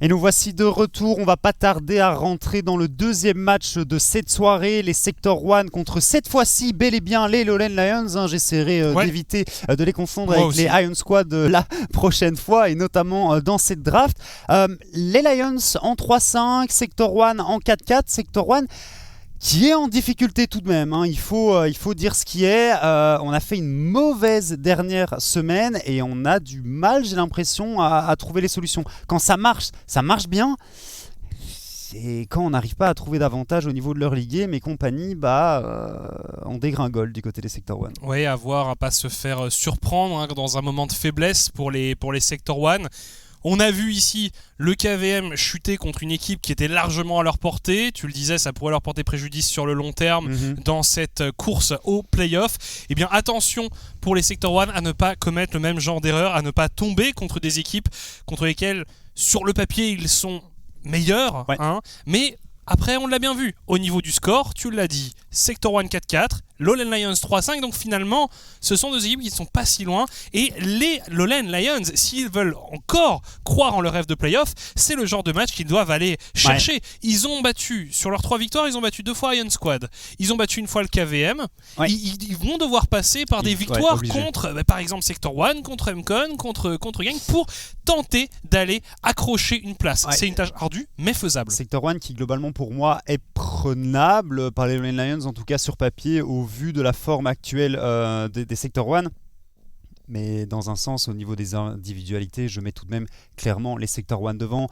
Et nous voici de retour, on va pas tarder à rentrer dans le deuxième match de cette soirée, les Sector 1 contre cette fois-ci bel et bien les Lowland Lions. J'essaierai d'éviter de les confondre avec les Iron Squad la prochaine fois et notamment dans cette draft. Les Lions en 3-5, Sector 1 en 4-4, Sector 1 qui est en difficulté tout de même, hein. Il faut dire ce qui est. On a fait une mauvaise dernière semaine et on a du mal, j'ai l'impression, à trouver les solutions. Quand ça marche bien. Et quand on n'arrive pas à trouver davantage au niveau de leur ligue, mes compagnies, on dégringole du côté des Sector 1. Oui, à voir, à pas se faire surprendre dans un moment de faiblesse pour les Sector 1. On a vu ici le KVM chuter contre une équipe qui était largement à leur portée. Tu le disais, ça pourrait leur porter préjudice sur le long terme dans cette course au play-off. Eh bien, attention pour les Sector 1 à ne pas commettre le même genre d'erreur, à ne pas tomber contre des équipes contre lesquelles, sur le papier, ils sont meilleurs. Mais après, on l'a bien vu. Au niveau du score, tu l'as dit, Sector 1 4-4, Lowland Lions 3-5, donc finalement, ce sont deux équipes qui ne sont pas si loin. Et les Lowland Lions, s'ils veulent encore croire en leur rêve de play-off, c'est le genre de match qu'ils doivent aller chercher. Ils ont battu, sur leurs 3 victoires, ils ont battu 2 fois Iron Squad. Ils ont battu une fois le KVM. Ils vont devoir passer par des victoires contre, par exemple, Sector 1, contre MCon, contre Gang, pour tenter d'aller accrocher une place. C'est une tâche ardue, mais faisable. Sector 1 qui, globalement, pour moi, est prenable par les Lowland Lions, en tout cas sur papier, au vu de la forme actuelle des Sector 1. Mais dans un sens, au niveau des individualités, je mets tout de même clairement les Sector 1 devant.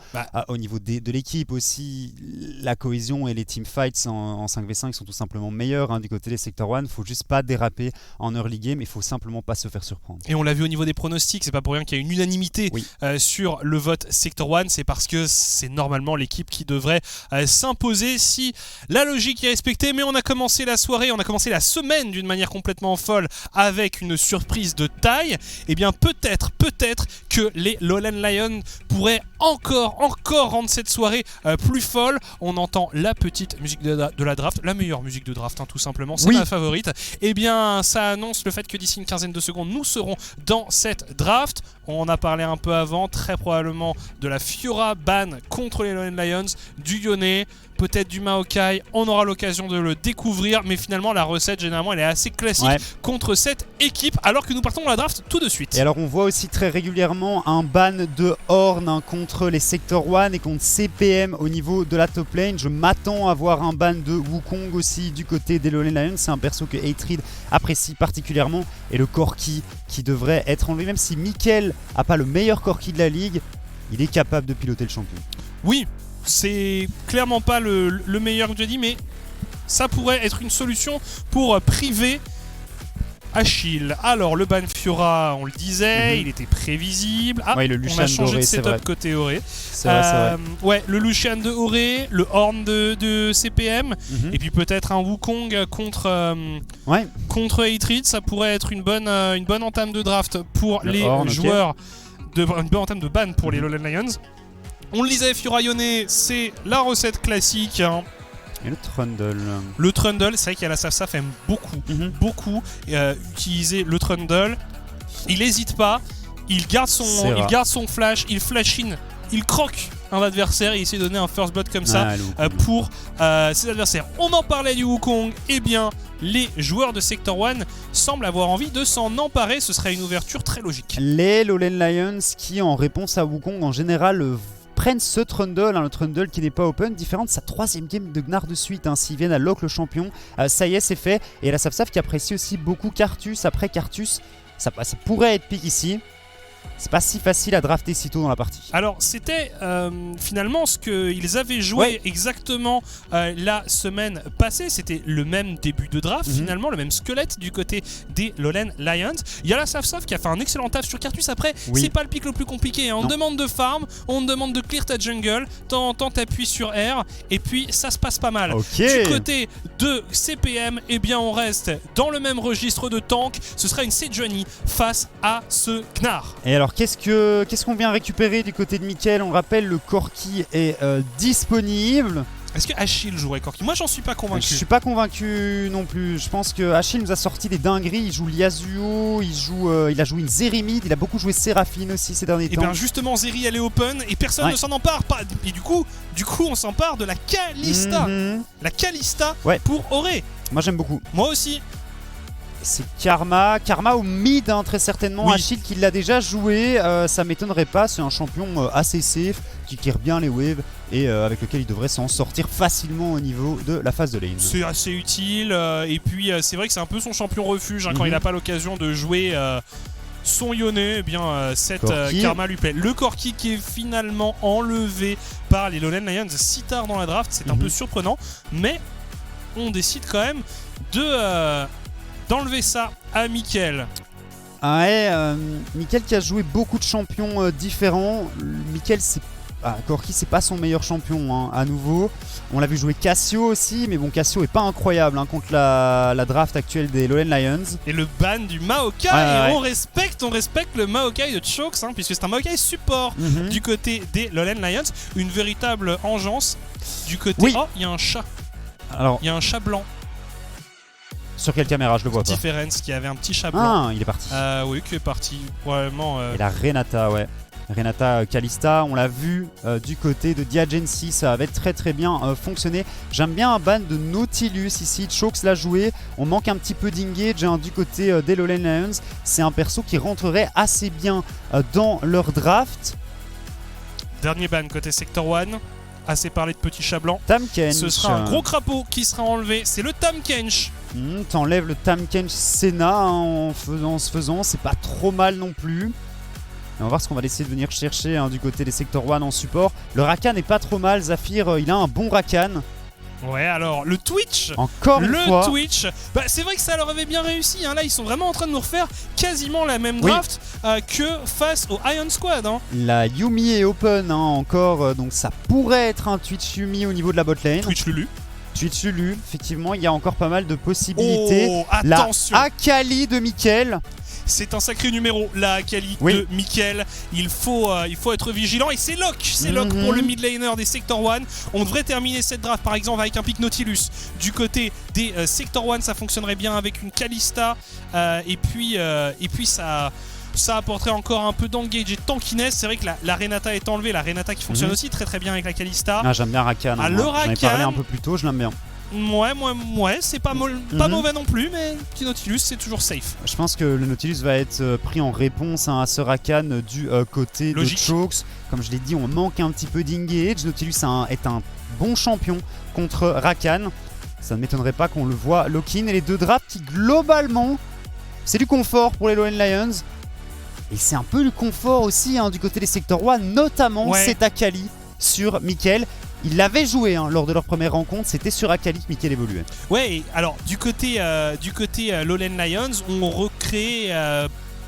Au niveau de l'équipe aussi, la cohésion et les teamfights en 5v5 sont tout simplement meilleurs du côté des Sector 1. Il ne faut juste pas déraper en early game, il ne faut simplement pas se faire surprendre. Et on l'a vu au niveau des pronostics, c'est pas pour rien qu'il y a une unanimité sur le vote Sector 1, c'est parce que c'est normalement l'équipe qui devrait s'imposer si la logique est respectée. Mais on a commencé la soirée, on a commencé la semaine d'une manière complètement folle avec une surprise de taille. Eh bien peut-être que les Lowland Lions pourraient encore rendre cette soirée plus folle. On entend la petite musique de la draft, la meilleure musique de draft tout simplement, c'est ma favorite. Eh bien ça annonce le fait que d'ici une quinzaine de secondes nous serons dans cette draft. On en a parlé un peu avant, très probablement de la Fiora ban contre les Lowland Lions, du Yone, peut-être du Maokai, on aura l'occasion de le découvrir, mais finalement la recette généralement elle est assez classique contre cette équipe, alors que nous partons dans la draft tout de suite. Et alors on voit aussi très régulièrement un ban de Horn contre les Sector 1 et contre CPM au niveau de la top lane. Je m'attends à voir un ban de Wukong aussi du côté des Lowland Lions, c'est un perso que Hatred apprécie particulièrement, et le Corki qui devrait être enlevé, même si Mikkel a pas le meilleur Corki de la ligue, il est capable de piloter le champion. Oui, c'est clairement pas le meilleur que j'ai dit, mais ça pourrait être une solution pour priver Achille. Alors le ban Fiora, on le disait, il était prévisible. Le Lucian on a changé Doré, de setup côté Oré. C'est vrai. Le Lucian de Oré, le Horn de CPM, et puis peut-être un Wukong contre Hatred. Ça pourrait être une bonne entame de draft pour les joueurs, une bonne entame de ban pour les Lowland Lions. On le disait, Fiora Yone, c'est la recette classique. Et le Trundle. Le Trundle, c'est vrai qu'il y a la Safsaf aime beaucoup utiliser le Trundle. Il n'hésite pas, il garde son flash, il flash in, il croque un adversaire et il essaie de donner un first blood comme ça pour ses adversaires. On en parlait du Wukong, eh bien les joueurs de Sector 1 semblent avoir envie de s'en emparer, ce serait une ouverture très logique. Les Lowland Lions qui, en réponse à Wukong, en général prennent ce Trundle, le Trundle qui n'est pas open, différent de sa 3e game de Gnar de suite. S'ils viennent à lock le champion, ça y est, c'est fait. Et la Safsaf qui apprécie aussi beaucoup Carthus. Après Carthus, ça pourrait être pick ici. C'est pas si facile à drafter si tôt dans la partie. Alors c'était finalement ce qu'ils avaient joué exactement la semaine passée. C'était le même début de draft finalement, le même squelette du côté des Lowland Lions. Il y a la Safsaf qui a fait un excellent taf sur Carthus. Après c'est pas le pick le plus compliqué, on demande de farm, on demande de clear ta jungle, temps en temps t'appuies sur R et puis ça se passe pas mal. Du côté de CPM, eh bien on reste dans le même registre de tank. Ce sera une Sejuani face à ce Gnar. Et alors qu'est-ce qu'on vient récupérer du côté de Mikkel? On rappelle, le Corki est disponible. Est-ce que Achille jouerait Corki? Moi j'en suis pas convaincu. Je suis pas convaincu non plus. Je pense que Achille nous a sorti des dingueries. Il joue Yasuo, il a joué une Zérimide, il a beaucoup joué Séraphine aussi ces derniers temps. Et bien justement Zeri elle est open et personne ne s'en empare. Et du coup on s'empare de la Kalista. La Kalista pour Auré. Moi j'aime beaucoup. Moi aussi. C'est Karma au mid très certainement. Achille qui l'a déjà joué, ça m'étonnerait pas. C'est un champion assez safe, qui tire bien les waves et avec lequel il devrait s'en sortir facilement au niveau de la phase de lane. C'est assez utile et puis c'est vrai que c'est un peu son champion refuge quand il n'a pas l'occasion de jouer son Yone. Eh bien cette Karma lui plaît. Le Corki qui est finalement enlevé par les Lowland Lions si tard dans la draft, c'est un peu surprenant, mais on décide quand même d'enlever ça à Mickaël. Mickaël qui a joué beaucoup de champions différents. Mickaël, Corki, c'est pas son meilleur champion à nouveau. On l'a vu jouer Cassio aussi, mais bon, Cassio est pas incroyable contre la draft actuelle des Lowland Lions. Et le ban du Maokai, on respecte le Maokai de Chokes, puisque c'est un Maokai support du côté des Lowland Lions. Une véritable engeance du côté. Oh, il y a un chat. Il y a un chat blanc. Sur quelle caméra? Je le vois pas. Difference qui avait un petit chat blanc. Il est parti. Oui, qui est parti. Probablement. Et la Renata, Renata Kalista, on l'a vu du côté de Diagency, ça avait très très bien fonctionné. J'aime bien un ban de Nautilus ici, Chokes l'a joué. On manque un petit peu d'engage du côté des Lowland Lions. C'est un perso qui rentrerait assez bien dans leur draft. Dernier ban côté Sector 1. Assez parlé de petit chat blanc. Tamkench. Ce sera un gros crapaud qui sera enlevé. C'est le Tamkench. T'enlèves le Tamkench Senna en se faisant, c'est pas trop mal non plus. Et on va voir ce qu'on va essayer de venir chercher du côté des Sector 1 en support. Le Rakan est pas trop mal, Zafir, il a un bon Rakan. Ouais, alors le Twitch, encore une fois. Twitch, c'est vrai que ça leur avait bien réussi. Là, ils sont vraiment en train de nous refaire quasiment la même draft que face au Iron Squad. La Yuumi est open encore, donc ça pourrait être un Twitch Yuumi au niveau de la botlane. Twitch Lulu, effectivement, il y a encore pas mal de possibilités. Oh, attention. La Akali de Mickaël. C'est un sacré numéro, la Akali de Mickaël. Il faut être vigilant. Et c'est lock pour le mid laner des Sector 1. On devrait terminer cette draft par exemple avec un pick Nautilus. Du côté des Sector 1, ça fonctionnerait bien avec une Kalista. Et puis ça apporterait encore un peu d'engage et de tankiness. C'est vrai que la Renata est enlevée. La Renata qui fonctionne aussi très très bien avec la Kalista. J'aime bien Rakan. J'en ai parlé un peu plus tôt, je l'aime bien. Ouais, c'est pas mauvais non plus, mais petit Nautilus, c'est toujours safe. Je pense que le Nautilus va être pris en réponse à ce Rakan du côté de Chokes. Comme je l'ai dit, on manque un petit peu d'engage. Nautilus est un bon champion contre Rakan. Ça ne m'étonnerait pas qu'on le voit lock-in. Et les deux drafts qui, globalement, c'est du confort pour les Lowland Lions. Et c'est un peu du confort aussi du côté des Sector 1, notamment c'est Akali sur Mickaël. Ils l'avaient joué lors de leur première rencontre, c'était sur Akali que Mickaël évoluait. Ouais, alors du côté Lowland Lions, on recrée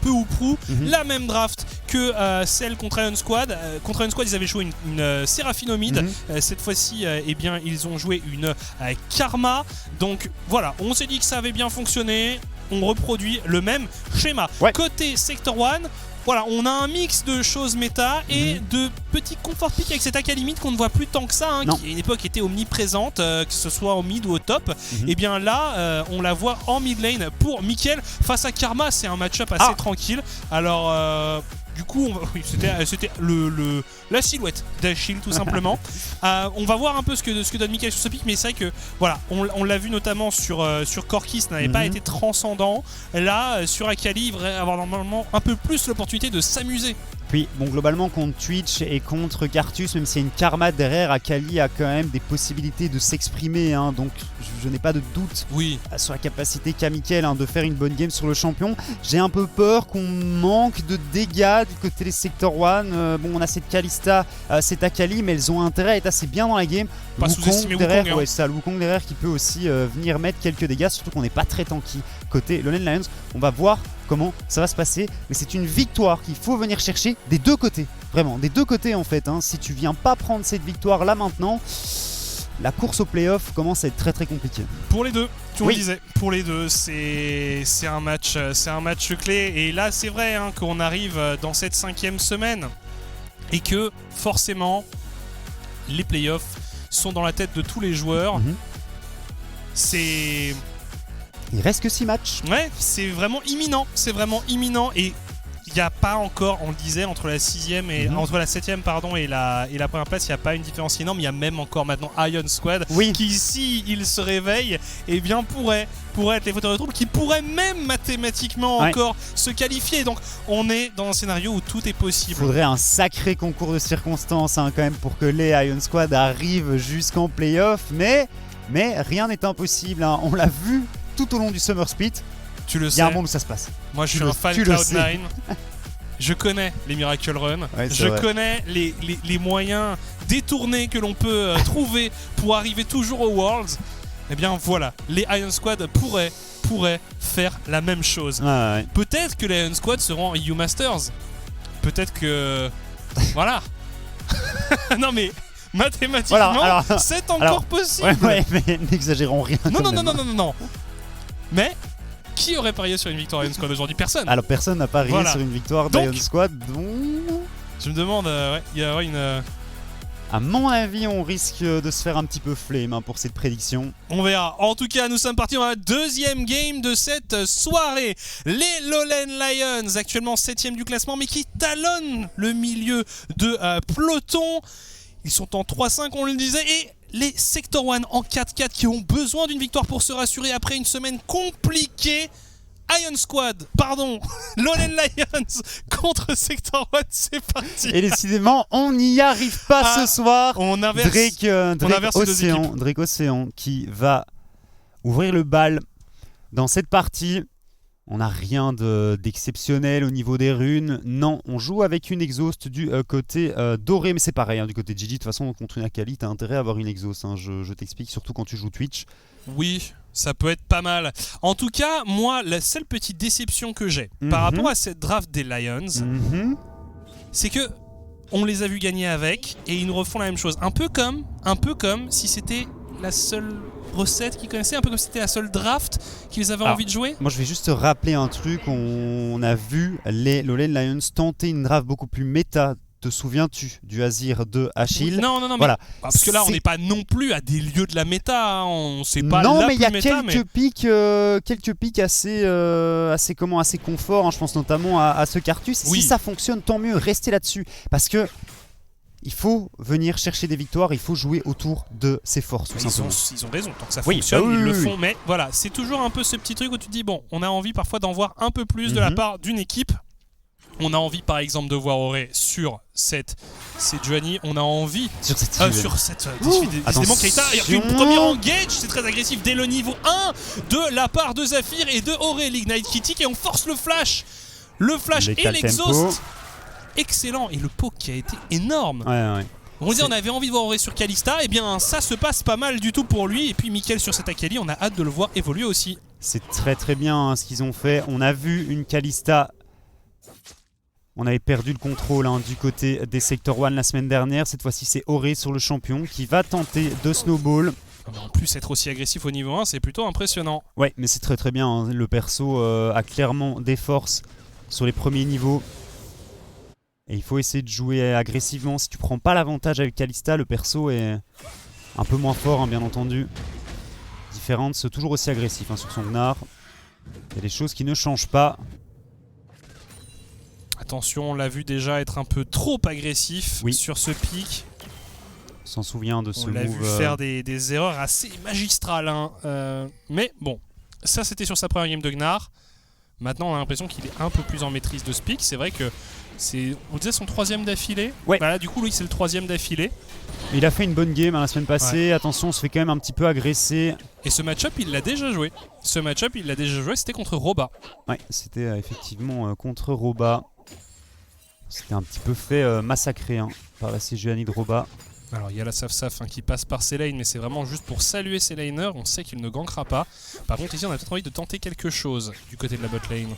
peu ou prou la même draft que celle contre Iron Squad. Contre Iron Squad, ils avaient joué une Séraphine au mid. Cette fois-ci, ils ont joué une Karma. Donc voilà, on s'est dit que ça avait bien fonctionné. On reproduit le même schéma. Côté Sector 1, voilà, on a un mix de choses méta et de petits confort pick avec cette Akali mid qu'on ne voit plus tant que ça, qui à une époque était omniprésente, que ce soit au mid ou au top. Et bien là, on la voit en mid lane pour Mickaël face à Karma. C'est un match-up assez tranquille. Alors, du coup, c'était la silhouette d'Achille tout simplement. On va voir un peu ce que donne Mickaël sur ce pick, mais c'est vrai que voilà, on l'a vu notamment sur Corki, ça n'avait pas été transcendant. Là, sur Akali, il devrait avoir normalement un peu plus l'opportunité de s'amuser. Puis, bon, globalement, contre Twitch et contre Cartus, même s'il y a une Karma derrière, Akali a quand même des possibilités de s'exprimer. Donc, je n'ai pas de doute sur la capacité qu'a Mickaël de faire une bonne game sur le champion. J'ai un peu peur qu'on manque de dégâts du côté des Sector 1. Bon, on a cette Kalista, cette Akali, mais elles ont intérêt à être assez bien dans la game. Pas sous-estimer Wukong. Le Wukong derrière qui peut aussi venir mettre quelques dégâts, surtout qu'on n'est pas très tanky côté Lowland Lions. On va voir comment ça va se passer, mais c'est une victoire qu'il faut venir chercher des deux côtés, vraiment des deux côtés en fait. Si tu viens pas prendre cette victoire là maintenant, la course au playoff commence à être très très compliquée. Pour les deux, tu me disais, pour les deux, c'est un match clé. Et là, c'est vrai qu'on arrive dans cette 5e semaine et que forcément, les playoffs, sont dans la tête de tous les joueurs. C'est... Il reste que 6 matchs. Ouais, c'est vraiment imminent. C'est vraiment imminent. Et il n'y a pas encore, on le disait, entre la 6ème et entre la 7ème et la première place, il n'y a pas une différence énorme. Il y a même encore maintenant Ion Squad qui, si il se réveille, eh bien pourrait être les fauteurs de trouble, qui pourrait même mathématiquement encore se qualifier. Donc on est dans un scénario où tout est possible. Il faudrait un sacré concours de circonstances quand même pour que les Ion Squad arrivent jusqu'en playoff. Mais rien n'est impossible. On l'a vu tout au long du Summer Split. Tu le sais. Il y a un monde où ça se passe. Moi, je suis un fan Cloud9. Je connais les Miracle Run. Je connais les moyens détournés que l'on peut trouver pour arriver toujours aux Worlds. Eh bien, voilà. Les Ion Squad pourraient faire la même chose. Peut-être que les Ion Squad seront EU Masters. Peut-être que... voilà. Non, mais... mathématiquement, c'est encore possible. Ouais, mais n'exagérons rien. Non. Mais qui aurait parié sur une victoire Ion Squad aujourd'hui? Personne. Alors personne n'a parié sur une victoire d'Ion Squad. Je me demande, il y a une... À mon avis, on risque de se faire un petit peu flemme pour cette prédiction. On verra. En tout cas, nous sommes partis dans la deuxième game de cette soirée. Les Lowland Lions, actuellement 7ème du classement, mais qui talonnent le milieu de peloton. Ils sont en 3-5, on le disait, et les Sector 1 en 4-4 qui ont besoin d'une victoire pour se rassurer après une semaine compliquée. Lowland Lions contre Sector 1, c'est parti. Et décidément, on n'y arrive pas ce soir. On inverse, Drake Océan qui va ouvrir le bal dans cette partie. On n'a rien d'exceptionnel au niveau des runes. Non, on joue avec une exhaust du côté doré, mais c'est pareil, du côté Gigi. De toute façon, contre une Akali, t'as intérêt à avoir une exhaust. Je t'explique, surtout quand tu joues Twitch. Oui, ça peut être pas mal. En tout cas, moi, la seule petite déception que j'ai par rapport à cette draft des Lions, c'est que on les a vus gagner avec, et ils nous refont la même chose. Un peu comme si c'était la seule recette qu'ils connaissaient, un peu comme si c'était la seule draft qu'ils avaient envie de jouer. Moi, je vais juste te rappeler un truc. On a vu les Lowland Lions tenter une draft beaucoup plus méta. Te souviens-tu du Azir de Achille? Non, voilà. Parce que là, on n'est pas non plus à des lieux de la méta. On sait pas. Non, mais il y a quelques pics assez confort. Je pense notamment à ce Cartus. Si ça fonctionne, tant mieux. Restez là-dessus, parce que il faut venir chercher des victoires. Il faut jouer autour de ses forces. Tout simplement. Ils ont raison. Tant que ça fonctionne, ils le font. Mais voilà, c'est toujours un peu ce petit truc où tu te dis bon, on a envie parfois d'en voir un peu plus de la part d'une équipe. On a envie par exemple de voir Auré sur cette Johnny. On a envie sur cette décidément Keita. Il y a une première engage, c'est très agressif dès le niveau 1 de la part de Zafir et de Auré. l'Ignite Kitty, et on force le flash et l'exhaust. Excellent, et le poke qui a été énorme. On dit on avait envie de voir Auré sur Kalista, et bien ça se passe pas mal du tout pour lui. Et puis Mickaël sur cette Akali, on a hâte de le voir évoluer aussi. C'est très très bien ce qu'ils ont fait. On a vu une Kalista. On avait perdu le contrôle du côté des Sector 1 la semaine dernière. Cette fois-ci, c'est Auré sur le champion qui va tenter de snowball. En plus, être aussi agressif au niveau 1, c'est plutôt impressionnant. Ouais, mais c'est très très bien. Le perso a clairement des forces sur les premiers niveaux. Et il faut essayer de jouer agressivement. Si tu prends pas l'avantage avec Kalista, le perso est un peu moins fort, bien entendu. Difference, toujours aussi agressif sur son Gnar. Il y a des choses qui ne changent pas. Attention, on l'a vu déjà être un peu trop agressif sur ce pic. On s'en souvient de ce move. On l'a vu faire des erreurs assez magistrales. Mais bon, ça c'était sur sa première game de Gnar. Maintenant, on a l'impression qu'il est un peu plus en maîtrise de ce pic. C'est vrai que on disait son 3ème d'affilée. Voilà, du coup, lui, c'est le 3ème d'affilée. Il a fait une bonne game la semaine passée. Attention, on se fait quand même un petit peu agresser. Et ce match-up, il l'a déjà joué. C'était contre Roba. Ouais, c'était effectivement contre Roba. C'était un petit peu fait massacrer par la CGANI de Roba. Alors il y a la Saf qui passe par ses lanes, mais c'est vraiment juste pour saluer ses laners. On sait qu'il ne gankera pas. Par contre ici on a peut-être envie de tenter quelque chose du côté de la bot lane.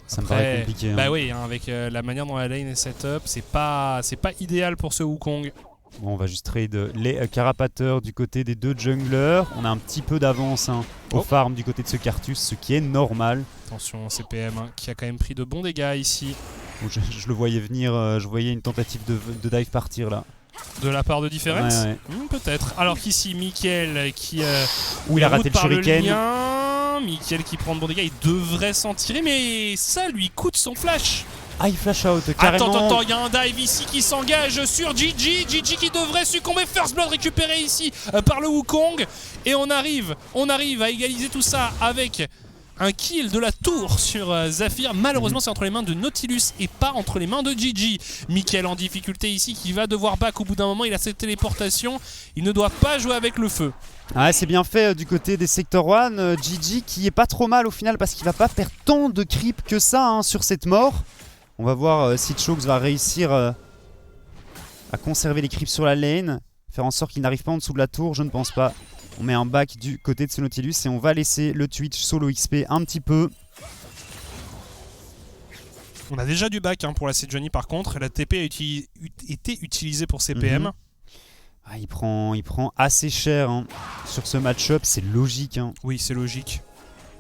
Ça me paraît compliqué. Bah oui, avec la manière dont la lane est setup, c'est pas idéal pour ce Wukong. Bon, on va juste trade les carapateurs du côté des deux junglers. On a un petit peu d'avance au farm du côté de ce Cartus, ce qui est normal. Attention, CPM qui a quand même pris de bons dégâts ici. Je le voyais venir, je voyais une tentative de dive partir là. De la part de Difference, ouais. Peut-être. Alors qu'ici, Mickaël qui il a raté le shuriken. Mickaël qui prend de bons dégâts, il devrait s'en tirer, mais ça lui coûte son flash. Ah, il flash out carrément. Attends, il y a un dive ici qui s'engage sur Gigi. Gigi qui devrait succomber. First Blood récupéré ici par le Wukong. Et on arrive à égaliser tout ça avec un kill de la tour sur Zafir. Malheureusement, c'est entre les mains de Nautilus et pas entre les mains de Gigi. Mickaël en difficulté ici qui va devoir back au bout d'un moment. Il a cette téléportation. Il ne doit pas jouer avec le feu. Ah, c'est bien fait du côté des Sector 1. Gigi qui est pas trop mal au final parce qu'il va pas perdre tant de creep que ça sur cette mort. On va voir si Chokes va réussir à conserver les creeps sur la lane. Faire en sorte qu'il n'arrive pas en dessous de la tour, je ne pense pas. On met un back du côté de ce Nautilus et on va laisser le Twitch solo XP un petit peu. On a déjà du back pour la Sejuani par contre. La TP a été utilisée pour CPM. Ah, il prend assez cher sur ce match-up, c'est logique. Oui, c'est logique.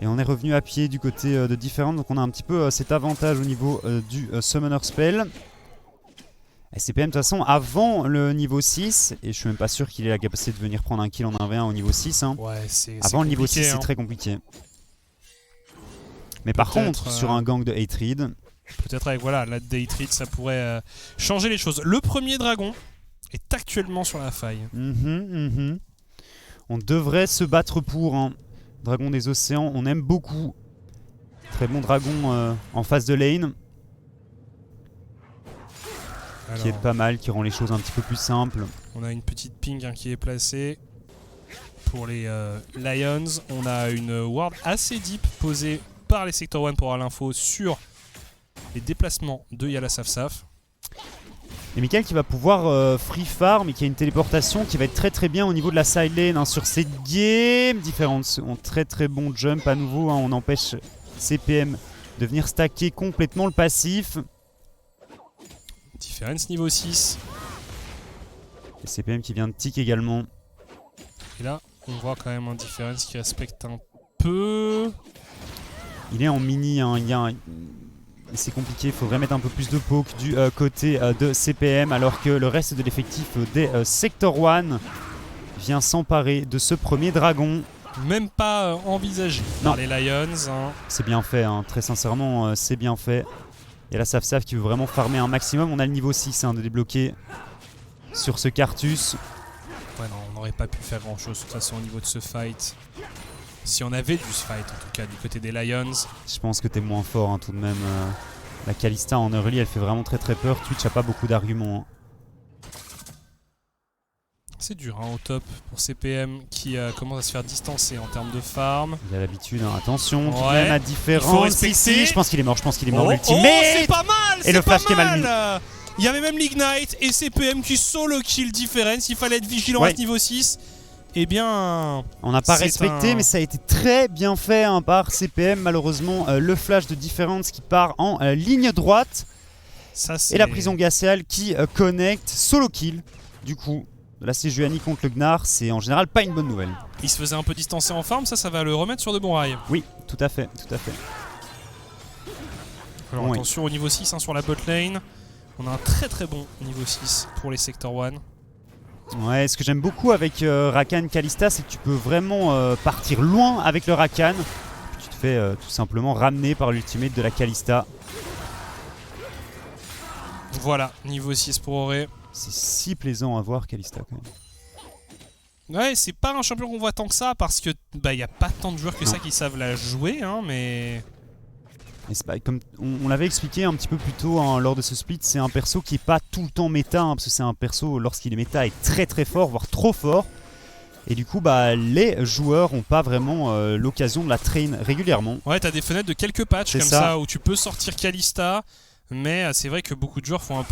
Et on est revenu à pied du côté de Different, donc on a un petit peu cet avantage au niveau du Summoner Spell. Et CPM de toute façon avant le niveau 6, et je suis même pas sûr qu'il ait la capacité de venir prendre un kill en 1v1 au niveau 6. Ouais, avant le niveau 6 c'est très compliqué. Mais par contre, sur un gang de Hatred... Peut-être avec la Hatred ça pourrait changer les choses. Le premier dragon est actuellement sur la faille. On devrait se battre pour... Dragon des océans, on aime beaucoup. Très bon dragon en face de lane. Alors, qui est pas mal, qui rend les choses un petit peu plus simples. On a une petite ping qui est placée pour les Lions. On a une ward assez deep posée par les Sector 1 pour avoir l'info sur les déplacements de Yala Saf. Et Mickaël qui va pouvoir free farm et qui a une téléportation qui va être très très bien au niveau de la side lane sur cette game. Différentes ont très très bon jump à nouveau. On empêche CPM de venir stacker complètement le passif. Difference niveau 6. Et CPM qui vient de tick également. Et là, on voit quand même un Difference qui respecte un peu. Il est en mini, c'est compliqué, il faudrait mettre un peu plus de poke du côté de CPM alors que le reste de l'effectif des Sector 1 vient s'emparer de ce premier dragon. Même pas envisagé par les Lions. C'est bien fait, très sincèrement, c'est bien fait. Il y a la Saf qui veut vraiment farmer un maximum. On a le niveau 6 de débloquer sur ce Cartus. Ouais, non, on n'aurait pas pu faire grand chose de toute façon au niveau de ce fight. Si on avait du fight en tout cas du côté des Lions. Je pense que t'es moins fort tout de même. La Kalista en early elle fait vraiment très très peur. Twitch a pas beaucoup d'arguments. C'est dur au top pour CPM qui commence à se faire distancer en termes de farm. Il a l'habitude, attention, tout de même à différence. Ici, je pense qu'il est mort, l'ultimate. C'est pas mal. Et le flash qui est mal mis. Il y avait même l'Ignite et CPM qui solo kill Difference. Il fallait être vigilant à ce niveau 6. Eh bien... On n'a pas respecté, mais ça a été très bien fait par CPM. Malheureusement, le flash de Difference qui part en ligne droite. Et la prison glaciale qui connecte. Solo kill, du coup. La Sejuani contre le Gnar, c'est en général pas une bonne nouvelle. Il se faisait un peu distancer en farm, ça va le remettre sur de bons rails. Oui, tout à fait, tout à fait. Alors attention au niveau 6 sur la bot lane. On a un très très bon niveau 6 pour les Sector 1. Ouais, ce que j'aime beaucoup avec Rakan Kalista, c'est que tu peux vraiment partir loin avec le Rakan. Tu te fais tout simplement ramener par l'ultimate de la Kalista. Voilà, niveau 6 pour Auré. C'est si plaisant à voir Kalista quand même. Ouais, c'est pas un champion qu'on voit tant que ça parce que y a pas tant de joueurs que ça qui savent la jouer, mais... Et comme on l'avait expliqué un petit peu plus tôt lors de ce split, c'est un perso qui est pas tout le temps méta, parce que c'est un perso, lorsqu'il est méta, est très très fort, voire trop fort. Et du coup, les joueurs ont pas vraiment l'occasion de la train régulièrement. Ouais, t'as des fenêtres de quelques patchs comme ça où tu peux sortir Kalista. Mais c'est vrai que beaucoup de joueurs font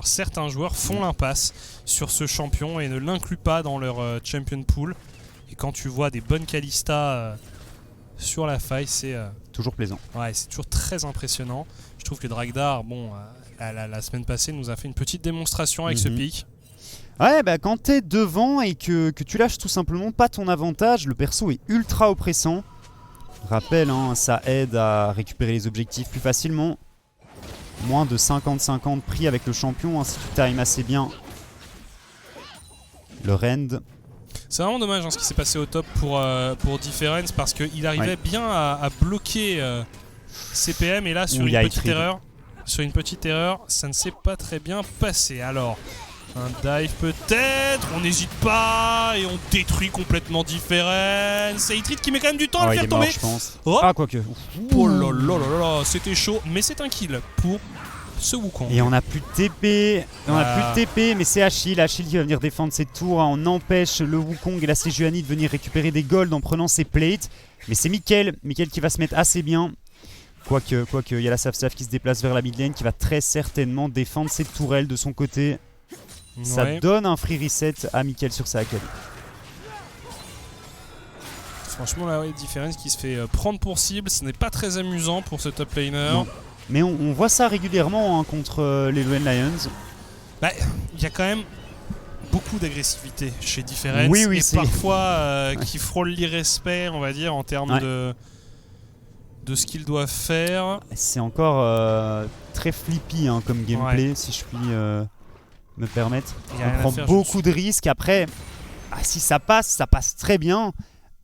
certains joueurs font l'impasse sur ce champion et ne l'incluent pas dans leur champion pool. Et quand tu vois des bonnes Kalista sur la faille, c'est toujours plaisant. Ouais, c'est toujours très impressionnant. Je trouve que Dragdar, la semaine passée, nous a fait une petite démonstration avec ce pick. Ouais, quand t'es devant et que tu lâches tout simplement pas ton avantage, le perso est ultra oppressant. Rappel, ça aide à récupérer les objectifs plus facilement. Moins de 50-50 pris avec le champion, si tu times assez bien Le Rend. C'est vraiment dommage ce qui s'est passé au top pour Difference parce qu'il arrivait bien à bloquer CPM et là sur une petite erreur, ça ne s'est pas très bien passé. Alors, un dive peut-être, on n'hésite pas et on détruit complètement Difference. C'est Hatred qui met quand même du temps à le faire tomber. Mort, je pense. Oh, quoique. Oh là là là là, c'était chaud, mais c'est un kill pour ce Wukong. Et on n'a plus de TP, mais c'est Achille qui va venir défendre ses tours. On empêche le Wukong et la Sejuani de venir récupérer des golds en prenant ses plates. Mais c'est Mickaël qui va se mettre assez bien. Quoique, il y a la Saf qui se déplace vers la mid lane qui va très certainement défendre ses tourelles de son côté. Ouais. Ça donne un free reset à Mickaël sur sa Akali. Franchement, là, Difference qui se fait prendre pour cible, ce n'est pas très amusant pour ce top laner. Non. Mais on voit ça régulièrement contre les Lowland Lions. Il y a quand même beaucoup d'agressivité chez Difference. Oui, et parfois qui frôle l'irrespect, on va dire, en termes de ce qu'il doit faire. C'est encore très flippy comme gameplay, si je puis me permettre. On prend beaucoup de risques. Après, si ça passe très bien.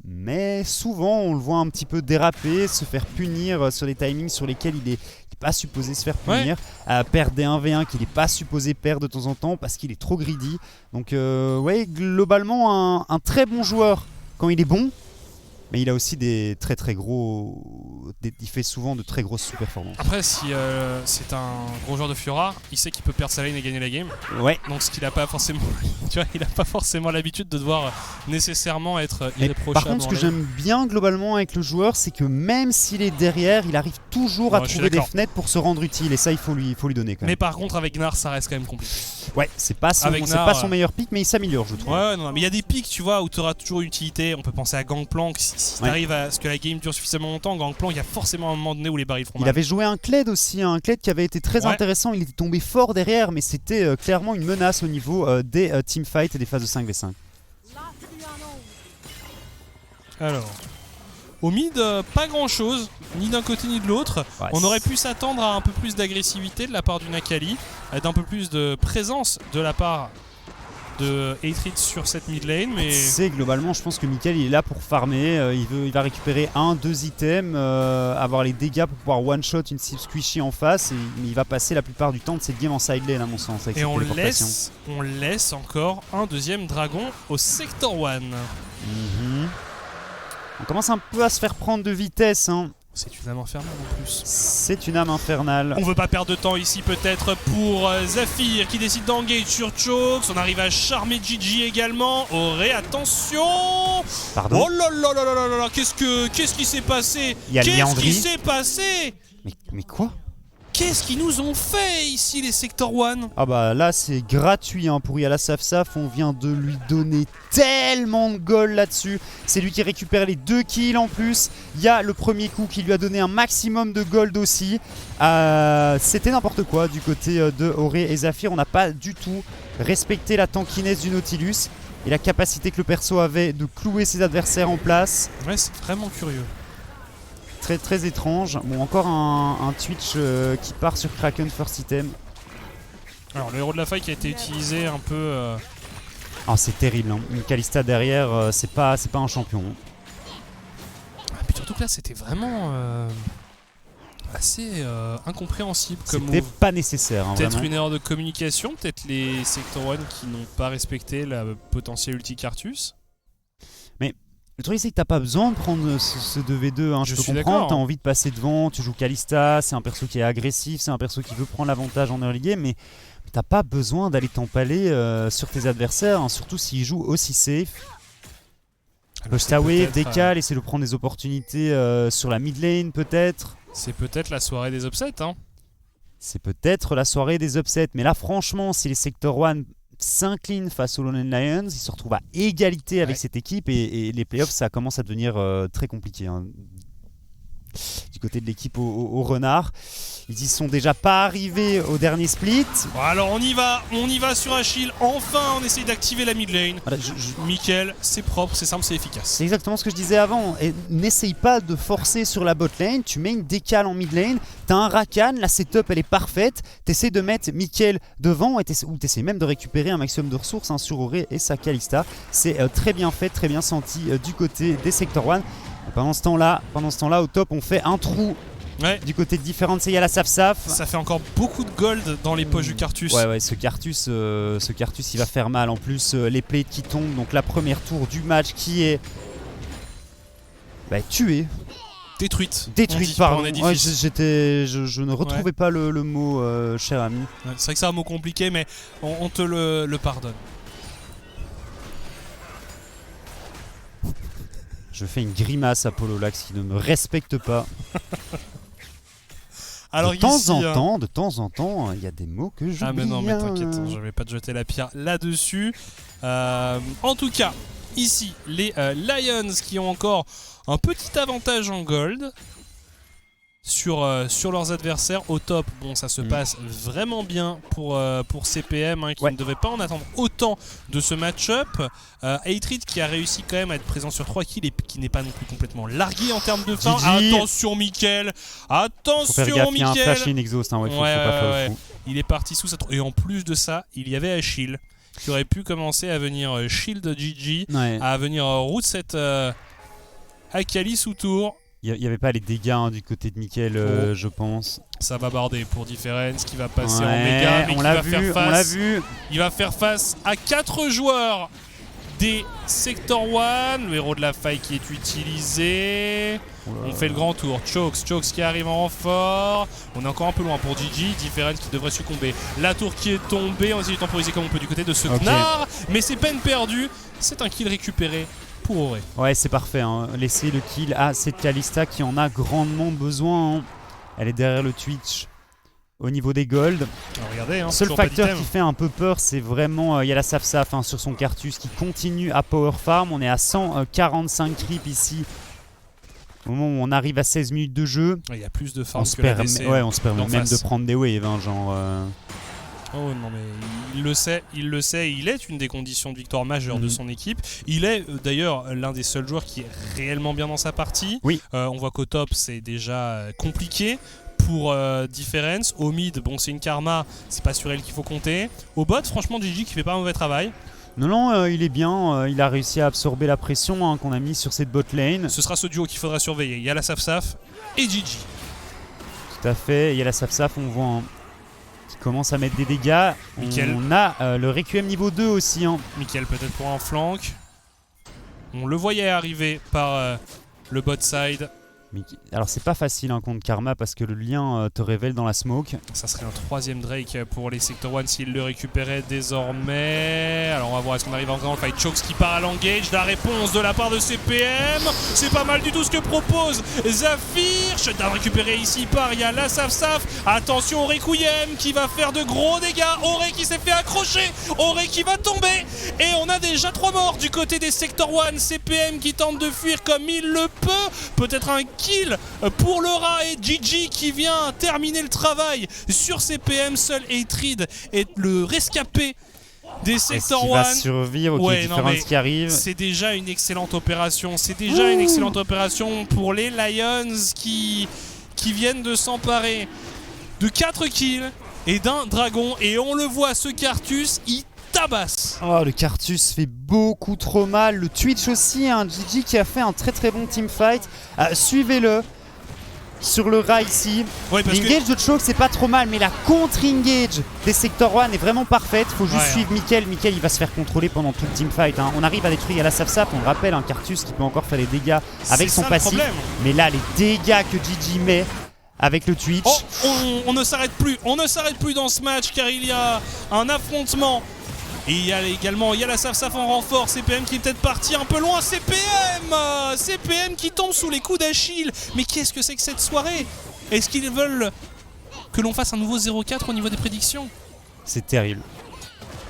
Mais souvent, on le voit un petit peu déraper, se faire punir sur des timings sur lesquels il n'est pas supposé se faire punir, perdre des 1v1 qu'il n'est pas supposé perdre de temps en temps parce qu'il est trop greedy. Donc, globalement, un très bon joueur quand il est bon, mais il a aussi des très très gros. Il fait souvent de très grosses sous-performances. Après, si c'est un gros joueur de Fiora, il sait qu'il peut perdre sa lane et gagner la game. Ouais. Donc, ce qu'il n'a pas forcément. Tu vois, il n'a pas forcément l'habitude de devoir nécessairement être irréprochable. Par contre, ce que j'aime bien globalement avec le joueur, c'est que même s'il est derrière, il arrive toujours à trouver des fenêtres pour se rendre utile. Et ça, il faut lui donner quand même. Mais par contre, avec Gnar, ça reste quand même compliqué. Ouais, c'est pas son meilleur pick, mais il s'améliore, je trouve. Ouais, non, mais il y a des picks, tu vois, où tu auras toujours une utilité. On peut penser à Gangplank. Si tu arrives à ce que la game dure suffisamment longtemps, Gangplank, il y a forcément un moment donné où les barils feront mal. Il avait joué un Kled aussi, un Kled qui avait été très intéressant. Il était tombé fort derrière, mais c'était clairement une menace au niveau des teamfights et des phases de 5v5. Alors, au mid, pas grand chose, ni d'un côté ni de l'autre. Ouais, on aurait pu s'attendre à un peu plus d'agressivité de la part d'une Akali, d'un peu plus de présence de la part de Hatred sur cette mid lane, mais c'est globalement, je pense que Mickaël il est là pour farmer. Il va récupérer 2 items, avoir les dégâts pour pouvoir one shot une cible squishy en face, mais il va passer la plupart du temps de cette game en side lane à mon sens. Avec et on laisse encore un deuxième dragon au sector 1. On commence un peu à se faire prendre de vitesse. C'est une âme infernale en plus. C'est une âme infernale. On veut pas perdre de temps ici peut-être pour Zafir qui décide d'engage sur Chokes. On arrive à charmer Gigi également. Auré, attention. Pardon. Oh là là là là là là. Qu'est-ce qui s'est passé? Qu'est-ce qui s'est passé? Mais quoi? Qu'est-ce qu'ils nous ont fait ici les Sector 1? Ah bah là c'est gratuit pour Yala Saf. On vient de lui donner tellement de gold là-dessus. C'est lui qui récupère les 2 kills en plus. Il y a le premier coup qui lui a donné un maximum de gold aussi. C'était n'importe quoi du côté de Auré et Zafir. On n'a pas du tout respecté la tankiness du Nautilus et la capacité que le perso avait de clouer ses adversaires en place. Ouais, c'est vraiment curieux. Très très étrange. Bon, encore un Twitch qui part sur Kraken first item. Alors le héros de la faille qui a été utilisé un peu... c'est terrible, Kalista derrière, c'est pas un champion. Puis surtout que là c'était vraiment assez incompréhensible comme move. C'était pas nécessaire. Peut-être une erreur de communication, peut-être les Sector 1 qui n'ont pas respecté la potentielle ulti Carthus. Mais le truc c'est que t'as pas besoin de prendre ce 2v2, je peux comprendre, t'as envie de passer devant, tu joues Kalista, c'est un perso qui est agressif, c'est un perso qui veut prendre l'avantage en early game, mais t'as pas besoin d'aller t'empaler sur tes adversaires, surtout s'ils jouent aussi safe. Push away, décale, essaie de prendre des opportunités sur la mid lane peut-être. C'est peut-être la soirée des upsets. C'est peut-être la soirée des upsets, mais là franchement si les Sector 1 s'incline face aux Lowland Lions, ils se retrouvent à égalité avec cette équipe et les playoffs ça commence à devenir très compliqué du côté de l'équipe au renard Ils y sont déjà pas arrivés au dernier split. Alors on y va sur Achille. Enfin, on essaye d'activer la mid lane. Voilà, Mickaël, c'est propre, c'est simple, c'est efficace. C'est exactement ce que je disais avant. Et n'essaye pas de forcer sur la bot lane. Tu mets une décale en mid lane. T'as un Rakan, la setup elle est parfaite. T'essaies de mettre Mickaël devant ou t'essaies même de récupérer un maximum de ressources sur Auré et sa Kalista. C'est très bien fait, très bien senti du côté des Sector 1. Pendant ce temps-là, au top, on fait un trou. Ouais. Du côté de Difference, il y a la Saf-Saf. Ça fait encore beaucoup de gold dans les poches du Cartus. Ouais, ce Cartus il va faire mal. En plus, les plates qui tombent. Donc la première tour du match qui est tuée. Détruite, pardon. Ouais, je ne retrouvais pas le mot, cher ami. Ouais, c'est vrai que c'est un mot compliqué, mais on te le pardonne. Je fais une grimace à Pololax qui ne me respecte pas. Alors de temps en temps, il y a des mots que j'oublie. Ah mais non, mais t'inquiète, je vais pas te jeter la pierre là-dessus. En tout cas, ici, les Lions qui ont encore un petit avantage en gold sur leurs adversaires. Au top, bon, ça se passe vraiment bien pour CPM qui ne devait pas en attendre autant de ce match-up. Hatred qui a réussi quand même à être présent sur 3 kills et qui n'est pas non plus complètement largué en termes de fin. Attention Mickaël, attention Mickaël. Il y a un flash in exhaust, faut pas faire le fou. Il est parti sous sa et en plus de ça, il y avait Achille qui aurait pu commencer à venir shield GG, à venir route cette Akali sous tour. Il n'y avait pas les dégâts du côté de Mickaël, je pense. Ça va barder pour Difference qui va passer en méga, mais on l'a vu. Il va faire face à 4 joueurs des Sector 1. Le héros de la faille qui est utilisé. On fait le grand tour. Chokes qui arrive en renfort. On est encore un peu loin pour Gigi. Difference qui devrait succomber. La tour qui est tombée. On essaie de temporiser comme on peut du côté de ce Gnar. Mais c'est peine perdue. C'est un kill récupéré. Ouais, c'est parfait. Laissez le kill à cette Kalista qui en a grandement besoin. Elle est derrière le Twitch au niveau des gold. Alors, regardez, seul facteur qui fait un peu peur, c'est vraiment il y a la Saf-Saf sur son Cartus qui continue à power farm. On est à 145 creep ici. Au moment où on arrive à 16 minutes de jeu, il y a plus de farm que la DC. On se permet même de prendre des waves, Oh non, mais il le sait, il est une des conditions de victoire majeure de son équipe. Il est d'ailleurs l'un des seuls joueurs qui est réellement bien dans sa partie. Oui. On voit qu'au top c'est déjà compliqué pour Difference. Au mid, bon, c'est une Karma, c'est pas sur elle qu'il faut compter. Au bot, franchement, Gigi qui fait pas un mauvais travail. Non, il est bien, il a réussi à absorber la pression qu'on a mis sur cette bot lane. Ce sera ce duo qu'il faudra surveiller. Il y a la Saf-Saf et Gigi. Tout à fait, il y a la Saf-Saf, on voit qui commence à mettre des dégâts. Mickaël. On a le Requiem niveau 2 aussi. Mickaël peut-être pour un flank. On le voyait arriver par le bot side. Alors c'est pas facile contre Karma parce que le lien te révèle dans la smoke. Ça serait un 3ème Drake pour les Sector 1 s'ils le récupéraient désormais. Alors on va voir est-ce qu'on arrive en faisant le fight. Chokes qui part à l'engage. La réponse de la part de CPM. C'est pas mal du tout ce que propose Zafir. Shutdown récupéré ici par il y a la Saf-Saf. Attention au Requiem qui va faire de gros dégâts. Auré qui s'est fait accrocher. Auré qui va tomber. Et on a déjà 3 morts du côté des Sector 1. CPM qui tente de fuir comme il le peut. Peut-être un kill pour le rat et Gigi qui vient terminer le travail sur CPM. Seul Hatred est le rescapé des Sector 1. Va survivre Difference qui arrive. C'est déjà une excellente opération. C'est déjà une excellente opération pour les Lions qui viennent de s'emparer de 4 kills et d'un dragon. Et on le voit, ce Cartus, il tabasse. Oh, le Cartus fait beaucoup trop mal. Le Twitch aussi, Gigi qui a fait un très très bon teamfight. Suivez-le sur le rat ici. L'engage de Choke c'est pas trop mal, mais la contre-engage des Sector 1 est vraiment parfaite. Faut juste suivre Mickaël. Mickaël il va se faire contrôler pendant tout le teamfight. On arrive à détruire la Saf-Saf. On le rappelle, un Cartus qui peut encore faire des dégâts avec son passif. Mais là, les dégâts que Gigi met avec le Twitch. Oh, on ne s'arrête plus. On ne s'arrête plus dans ce match car il y a un affrontement. Et il y a également la Saf-Saf en renfort. CPM qui est peut-être parti un peu loin. CPM qui tombe sous les coups d'Achille. Mais qu'est-ce que c'est que cette soirée? Est-ce qu'ils veulent que l'on fasse un nouveau 0-4 au niveau des prédictions? C'est terrible.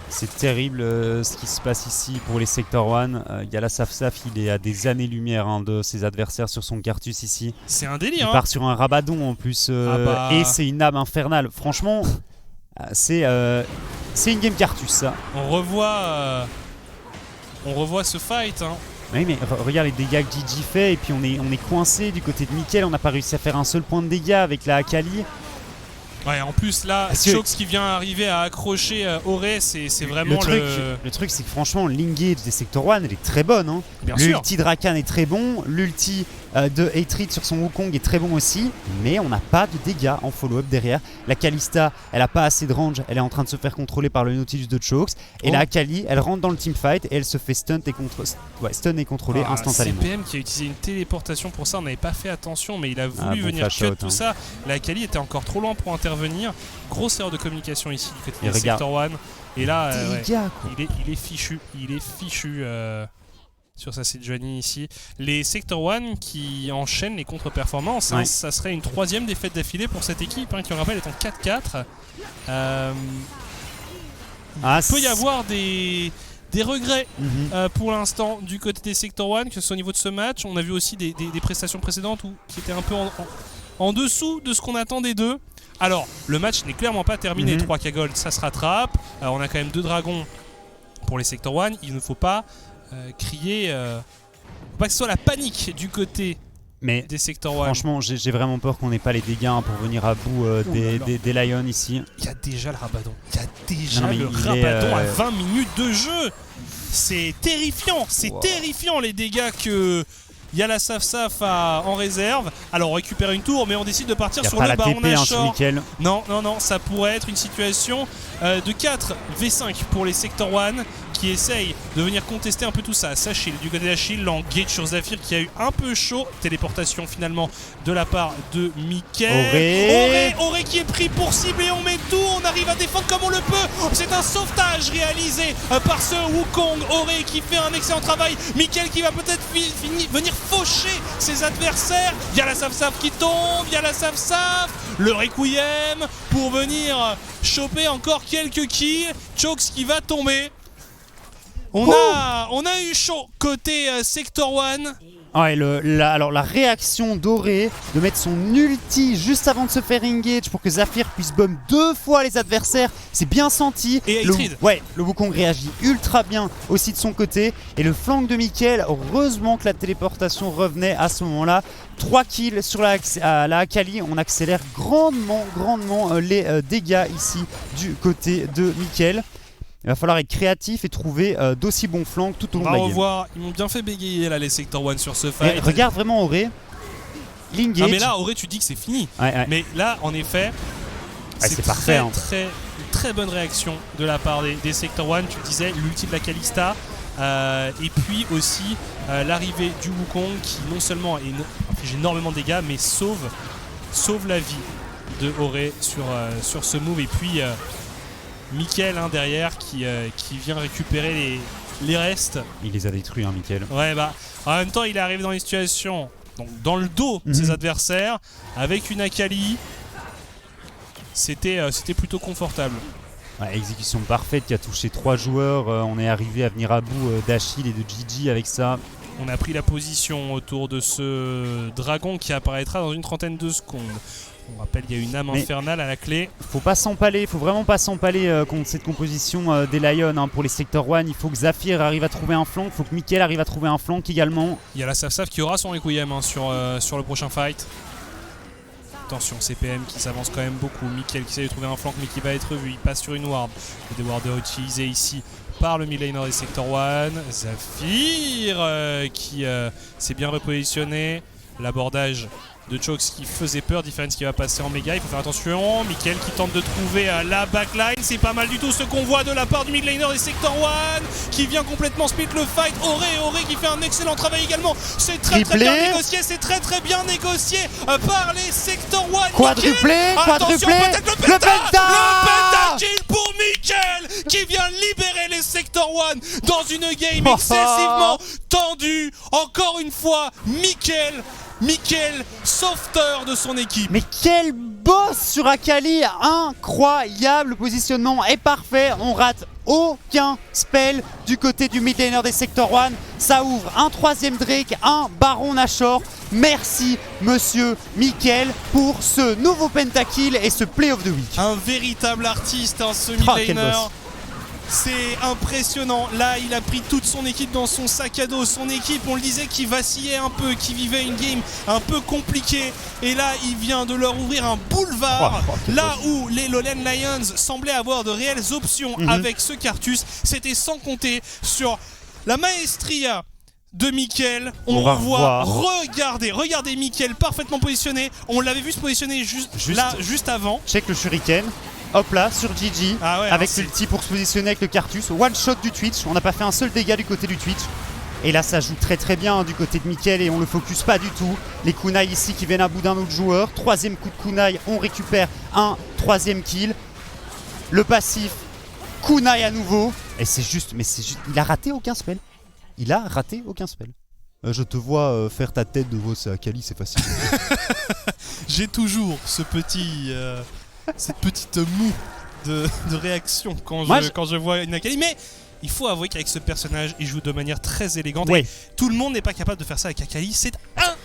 C'est terrible ce qui se passe ici pour les Sector 1. Yala Safsaf, il est à des années-lumière de ses adversaires sur son Cartus ici. C'est un délire. Il part sur un Rabadon en plus. Et c'est une âme infernale. Franchement, c'est une game Cartus ça. On revoit ce fight. Oui, mais regarde les dégâts que Gigi fait. Et puis on est coincé du côté de Mickaël. On n'a pas réussi à faire un seul point de dégâts avec la Akali. Ouais, en plus là, Chox qui vient arriver à accrocher Auré, c'est vraiment le truc, c'est que franchement, l'engage des Sector 1, elle est très bonne. Hein. L'ulti de Rakan est très bon, l'ulti de Hatred sur son Wukong est très bon aussi, mais on n'a pas de dégâts en follow-up derrière. La Kalista, elle a pas assez de range, elle est en train de se faire contrôler par le Nautilus de Chox. Et la Akali, elle rentre dans le teamfight et elle se fait stun et contrôler instantanément. CPM qui a utilisé une téléportation pour ça, on n'avait pas fait attention, mais il a voulu venir cut tout ça. La Akali était encore trop loin pour intervenir. Grosse erreur de communication ici du côté de Sector 1. Et là, il est fichu. Il est fichu sur sa Sejuani ici. Les Sector 1 qui enchaînent les contre-performances. Ça serait une 3e défaite d'affilée pour cette équipe qui, on rappelle, est en 4-4. Il peut y avoir des regrets pour l'instant du côté des Sector 1, que ce soit au niveau de ce match. On a vu aussi des prestations précédentes qui étaient un peu en dessous de ce qu'on attendait d'eux. Alors, le match n'est clairement pas terminé. 3K Gold, ça se rattrape. On a quand même 2 dragons pour les Sector 1. Il ne faut pas crier. Faut pas que ce soit la panique du côté des Sector 1. Franchement, j'ai vraiment peur qu'on n'ait pas les dégâts pour venir à bout des Lions ici. Il y a déjà le Rabadon. À 20 minutes de jeu. C'est terrifiant. C'est terrifiant les dégâts que Yala Safsaf en réserve. Alors on récupère une tour, mais on décide de partir sur le Baron Nashor. Non, ça pourrait être une situation de 4 V5 pour les Sector 1 qui essayent de venir contester un peu tout ça. Sachil du côté d'Achille, l'engage sur Zafir qui a eu un peu chaud. Téléportation finalement de la part de Mickaël. Auré qui est pris pour cible et on met tout. On arrive à défendre comme on le peut. C'est un sauvetage réalisé par ce Wukong. Auré qui fait un excellent travail. Mickaël qui va peut-être venir faucher ses adversaires. Yala Safsaf qui tombe. Yala Safsaf. Le Requiem pour venir choper encore quelques kills. Chox qui va tomber. On a eu chaud côté Sector 1. Alors la réaction d'Auré de mettre son ulti juste avant de se faire engage pour que Zafir puisse bum 2 fois les adversaires, c'est bien senti. Et le Wukong réagit ultra bien aussi de son côté. Et le flank de Mickaël, heureusement que la téléportation revenait à ce moment-là. 3 kills sur la Akali, on accélère grandement les dégâts ici du côté de Mickaël. Il va falloir être créatif et trouver d'aussi bons flancs tout au long de la game. Revoir. Ils m'ont bien fait bégayer là les Sector 1 sur ce fight. Regarde vraiment Auré. L'engage. Mais là Auré tu dis que c'est fini. Mais là en effet c'est parfait. Une très bonne réaction de la part des Sector 1. Tu le disais, l'ulti de la Kalista. Et puis aussi l'arrivée du Wukong qui non seulement inflige énormément de dégâts mais sauve la vie de Auré sur ce move. Et puis Mickaël derrière qui vient récupérer les restes. Il les a détruits Mickaël. En même temps il est arrivé dans une situation dans le dos de ses adversaires avec une Akali. C'était plutôt confortable. Exécution parfaite qui a touché 3 joueurs. On est arrivé à venir à bout d'Achille et de Gigi avec ça. On a pris la position autour de ce dragon qui apparaîtra dans une trentaine de secondes. On rappelle, il y a une âme infernale à la clé. Faut vraiment pas s'empaler contre cette composition des Lions pour les Sector 1. Il faut que Zafir arrive à trouver un flank, il faut que Mickaël arrive à trouver un flank également. Il y a la Safsaf qui aura son Requiem sur le prochain fight. Attention, CPM qui s'avance quand même beaucoup. Mickaël qui essaie de trouver un flank mais qui va être vu. Il passe sur une ward. Le warders utilisé ici par le mid-laner des Sector 1. Zafir qui s'est bien repositionné. L'abordage de Chox qui faisait peur, Difference qui va passer en méga, il faut faire attention. Mickaël qui tente de trouver la backline, c'est pas mal du tout ce qu'on voit de la part du midlaner des Sector 1 qui vient complètement split le fight. Auré qui fait un excellent travail également, c'est très bien négocié, par les Sector 1. Quadruplé, peut-être le penta kill pour Mickaël qui vient libérer les Sector 1 dans une game excessivement tendue. Encore une fois, Mickaël Mickaël, sauveteur de son équipe. Mais quel boss sur Akali, incroyable, le positionnement est parfait, on rate aucun spell du côté du mid laner des Sector 1. Ça ouvre un 3ème Drake, un Baron Nashor. Merci monsieur Mickaël pour ce nouveau pentakill et ce play of the week. Un véritable artiste, ce mid laner. C'est impressionnant. Là, il a pris toute son équipe dans son sac à dos. Son équipe, on le disait, qui vacillait un peu, qui vivait une game un peu compliquée. Et là, il vient de leur ouvrir un boulevard. Là où les Lowland Lions semblaient avoir de réelles options avec ce Carthus. C'était sans compter sur la maestria de Mickaël. On voit, regardez Mickaël parfaitement positionné. On l'avait vu se positionner juste avant. Check le shuriken. Hop là, sur GG, avec l'ulti pour se positionner avec le Carthus. One shot du Twitch, on n'a pas fait un seul dégât du côté du Twitch. Et là ça joue très bien du côté de Mickaël et on le focus pas du tout. Les kunai ici qui viennent à bout d'un autre joueur. 3ème coup de kunai, on récupère un 3ème kill. Le passif, kunai à nouveau. Et c'est juste, il a raté aucun spell. Il a raté aucun spell. Je te vois faire ta tête de Voss à Akali, c'est facile. J'ai toujours ce petit... cette petite moue de réaction quand je vois une Akali. Mais il faut avouer qu'avec ce personnage, il joue de manière très élégante. Et tout le monde n'est pas capable de faire ça avec Akali. C'est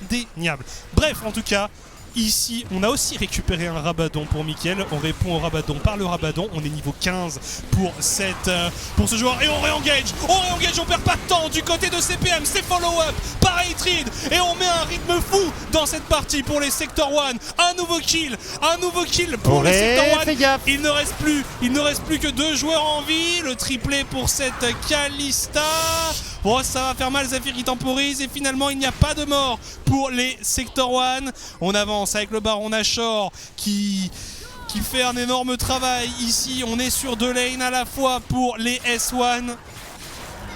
indéniable. Bref, en tout cas, ici, on a aussi récupéré un Rabadon pour Mickaël. On répond au Rabadon par le Rabadon. On est niveau 15 pour ce joueur. Et on réengage, on perd pas de temps du côté de CPM. C'est follow-up par Hatred. Et on met un rythme fou dans cette partie pour les Sector 1. Un nouveau kill pour les Sector 1. Il ne reste plus que 2 joueurs en vie. Le triplé pour cette Kalista. Bon, ça va faire mal, Zafir qui temporise. Et finalement, il n'y a pas de mort pour les Sector 1. On avance avec le Baron Nashor qui fait un énorme travail. Ici, on est sur 2 lanes à la fois pour les S1.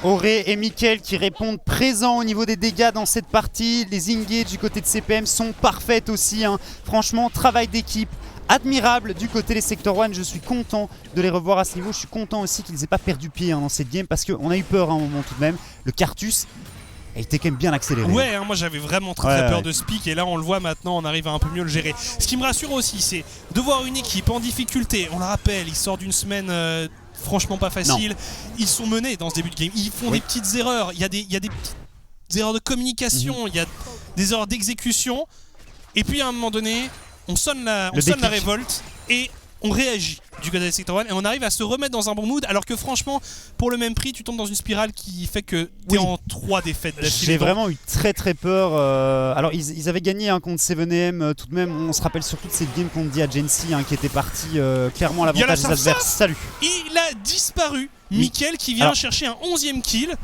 Auré et Mickaël qui répondent présents au niveau des dégâts dans cette partie. Les engages du côté de CPM sont parfaites aussi. Franchement, travail d'équipe admirable du côté des Sector 1. Je suis content de les revoir à ce niveau. Je suis content aussi qu'ils n'aient pas perdu pied dans cette game parce qu'on a eu peur à un moment tout de même. Le Carthus a été quand même bien accéléré. Ouais, moi j'avais vraiment très peur de ce pic et là on le voit maintenant, on arrive à un peu mieux le gérer. Ce qui me rassure aussi, c'est de voir une équipe en difficulté. On le rappelle, ils sortent d'une semaine franchement pas facile. Ils sont menés dans ce début de game. Ils font des petites erreurs. Il y a des petites erreurs de communication, il y a des erreurs d'exécution. Et puis à un moment donné, on sonne la révolte et on réagit du côté des Sector 1 et on arrive à se remettre dans un bon mood, alors que franchement pour le même prix tu tombes dans une spirale qui fait que t'es en 3 défaites d'affilée. J'ai vraiment eu très peur. Alors ils avaient gagné contre 7M tout de même. On se rappelle surtout de cette game contre The Agency qui était parti clairement à l'avantage des adversaires. Salut. Il a disparu. Mickaël qui vient chercher un 11ème kill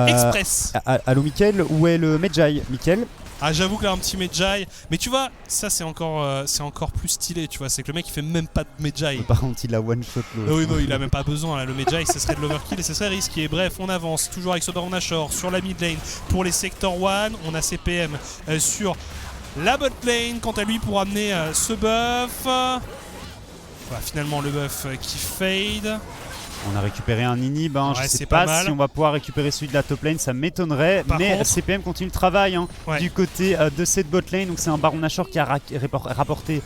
express. Allô Mickaël, où est le Medjay Mickaël? Ah, j'avoue qu'il a un petit Medjay, mais tu vois, ça c'est encore plus stylé, tu vois, c'est que le mec il fait même pas de Medjay. Par contre, il a one shot. Oui, non, il a même pas besoin là. Le Medjay, ce serait de l'overkill et ce serait risqué. Bref, on avance toujours avec ce Baron Nashor sur la mid lane pour les Sector 1. On a CPM sur la bot lane, quant à lui pour amener ce buff. Voilà, finalement le buff qui fade. On a récupéré un inhib, je sais pas si on va pouvoir récupérer celui de la top lane, ça m'étonnerait, mais CPM continue le travail du côté de cette bot lane. Donc c'est un Baron Nashor qui a rapporté